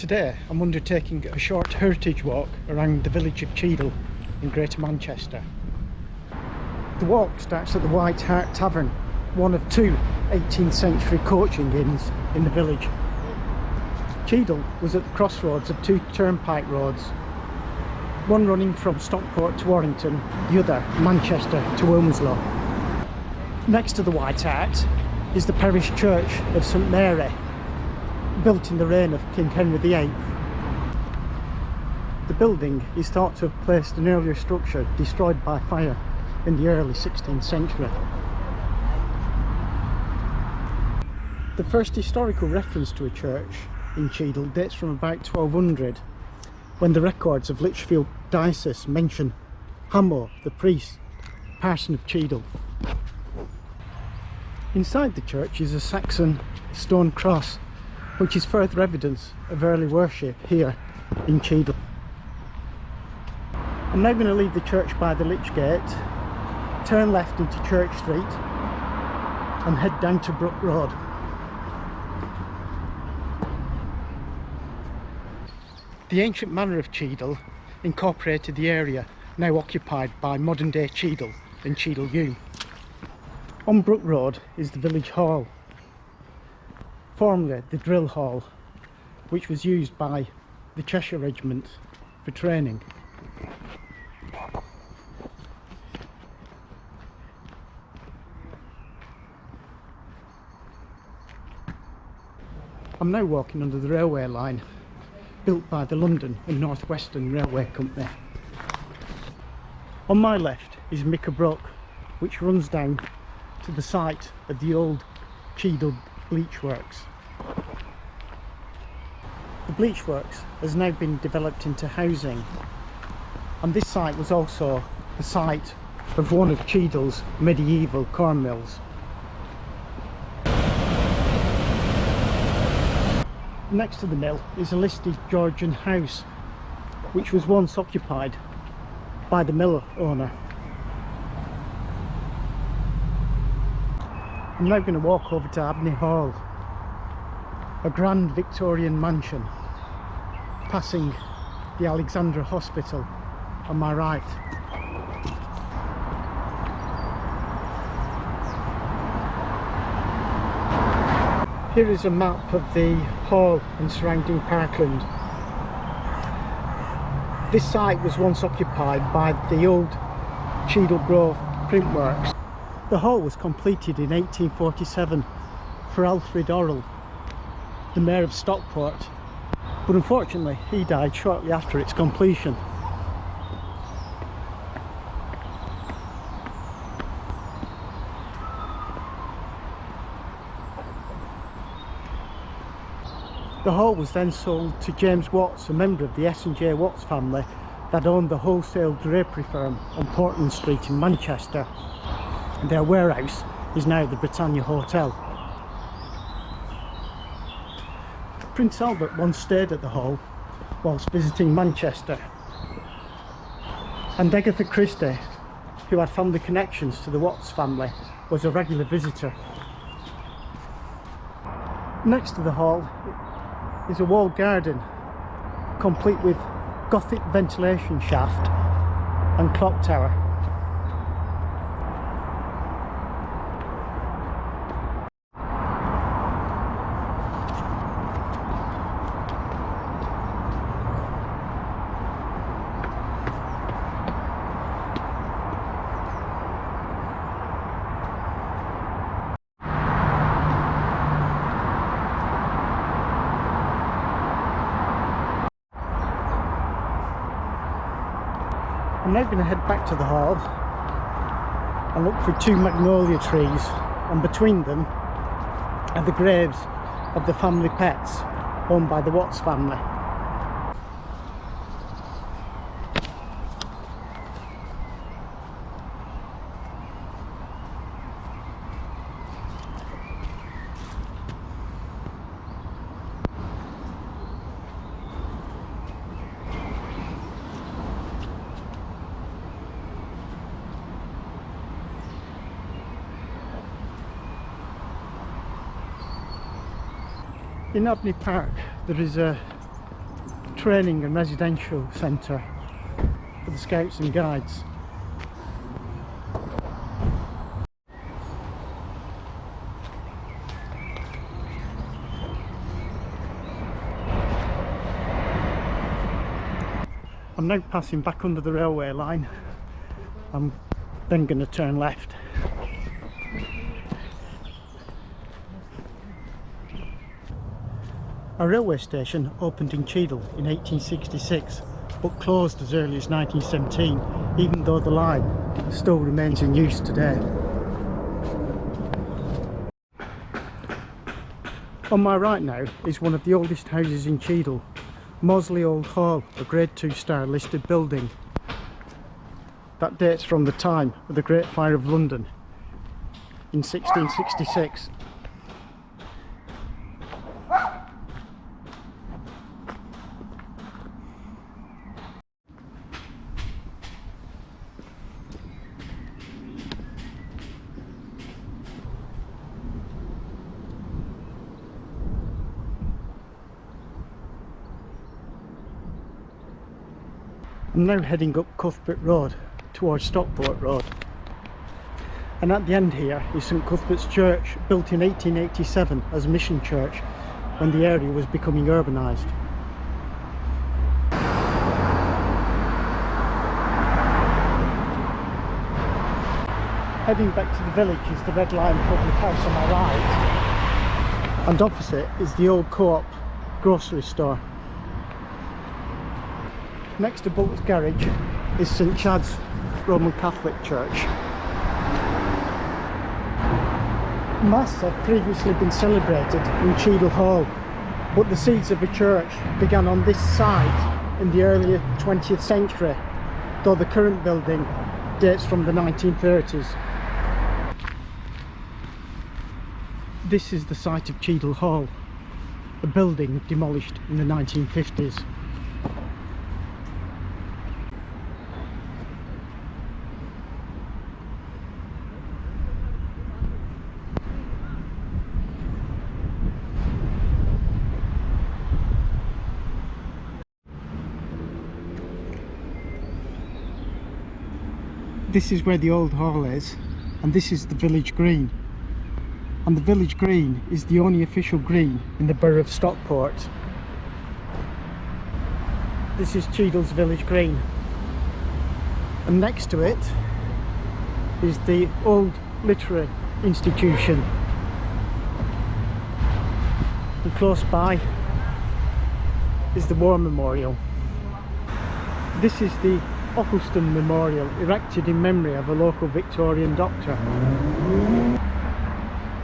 Today I'm undertaking a short heritage walk around the village of Cheadle in Greater Manchester. The walk starts at the White Hart Tavern, one of two 18th century coaching inns in the village. Cheadle was at the crossroads of two turnpike roads, one running from Stockport to Warrington, the other Manchester to Wilmslow. Next to the White Hart is the Parish Church of St Mary, built in the reign of King Henry VIII. The building is thought to have placed an earlier structure destroyed by fire in the early 16th century. The first historical reference to a church in Cheadle dates from about 1200, when the records of Lichfield diocese mention Hamo, the priest, parson of Cheadle. Inside the church is a Saxon stone cross, which is further evidence of early worship here in Cheadle. I'm now going to leave the church by the Lich Gate, turn left into Church Street and head down to Brook Road. The ancient manor of Cheadle incorporated the area now occupied by modern day Cheadle and Cheadle Yew. On Brook Road is the village hall, formerly the drill hall, which was used by the Cheshire Regiment for training. I'm now walking under the railway line built by the London and North Western Railway Company. On my left is Micker Brook, which runs down to the site of the old Cheadle bleach works. The bleach works has now been developed into housing, and this site was also the site of one of Cheadle's medieval corn mills. Next to the mill is a listed Georgian house, which was once occupied by the mill owner. I'm now going to walk over to Abney Hall, a grand Victorian mansion, passing the Alexandra Hospital on my right. Here is a map of the hall and surrounding parkland. This site was once occupied by the old Cheadle Grove printworks. The hall was completed in 1847 for Alfred Orrell, the Mayor of Stockport, but unfortunately he died shortly after its completion. The hall was then sold to James Watts, a member of the S&J Watts family that owned the wholesale drapery firm on Portland Street in Manchester. Their warehouse is now the Britannia Hotel. Prince Albert once stayed at the hall whilst visiting Manchester, and Agatha Christie, who had family connections to the Watts family, was a regular visitor. Next to the hall is a walled garden, complete with Gothic ventilation shaft and clock tower. I'm now going to head back to the hall and look for two magnolia trees, and between them are the graves of the family pets owned by the Watts family. In Abney Park there is a training and residential centre for the Scouts and Guides. I'm now passing back under the railway line. I'm then going to turn left. A railway station opened in Cheadle in 1866 but closed as early as 1917, even though the line still remains in use today. On my right now is one of the oldest houses in Cheadle, Mosley Old Hall, a Grade 2 star listed building. That dates from the time of the Great Fire of London in 1666. I'm now heading up Cuthbert Road towards Stockport Road, and at the end here is St Cuthbert's Church, built in 1887 as a mission church when the area was becoming urbanised. Heading back to the village is the Red Lion Public House on my right, and opposite is the old Co-op grocery store. Next to Bolt's Garage is St Chad's Roman Catholic Church. Mass had previously been celebrated in Cheadle Hall, but the seeds of a church began on this site in the early 20th century, though the current building dates from the 1930s. This is the site of Cheadle Hall, a building demolished in the 1950s. This is where the old hall is, and this is the village green. And the village green is the only official green in the borough of Stockport. This is Cheadle's village green. And next to it is the old literary institution. And close by is the War Memorial. This is the Occulston Memorial, erected in memory of a local Victorian doctor.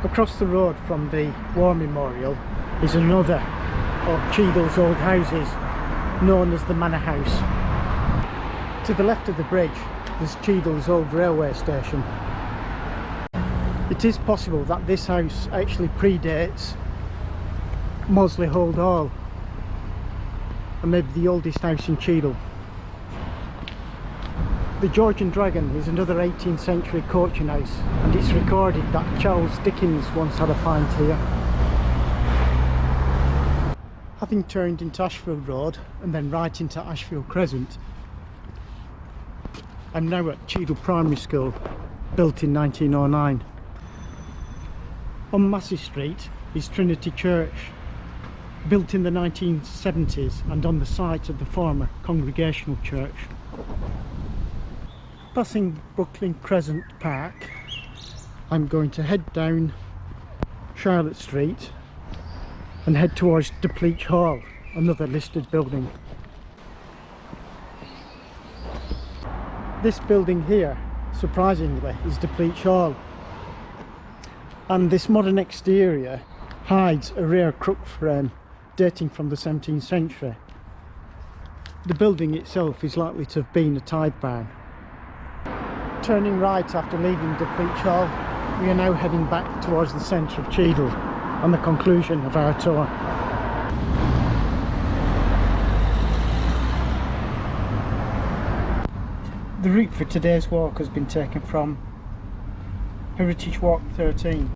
Across the road from the War Memorial is another of Cheadle's old houses, known as the Manor House. To the left of the bridge is Cheadle's old railway station. It is possible that this house actually predates Mosley Old Hall, and maybe the oldest house in Cheadle. The Georgian Dragon is another 18th century coaching house, and it's recorded that Charles Dickens once had a pint here. Having turned into Ashfield Road and then right into Ashfield Crescent, I'm now at Cheadle Primary School, built in 1909. On Massey Street is Trinity Church, built in the 1970s and on the site of the former Congregational Church. Passing Brooklyn Crescent Park, I'm going to head down Charlotte Street and head towards Depleach Hall, another listed building. This building here, surprisingly, is Depleach Hall, and this modern exterior hides a rare crook frame dating from the 17th century. The building itself is likely to have been a tithe barn. Turning right after leaving Depleach Hall, we are now heading back towards the centre of Cheadle and the conclusion of our tour. The route for today's walk has been taken from Heritage Walk 13.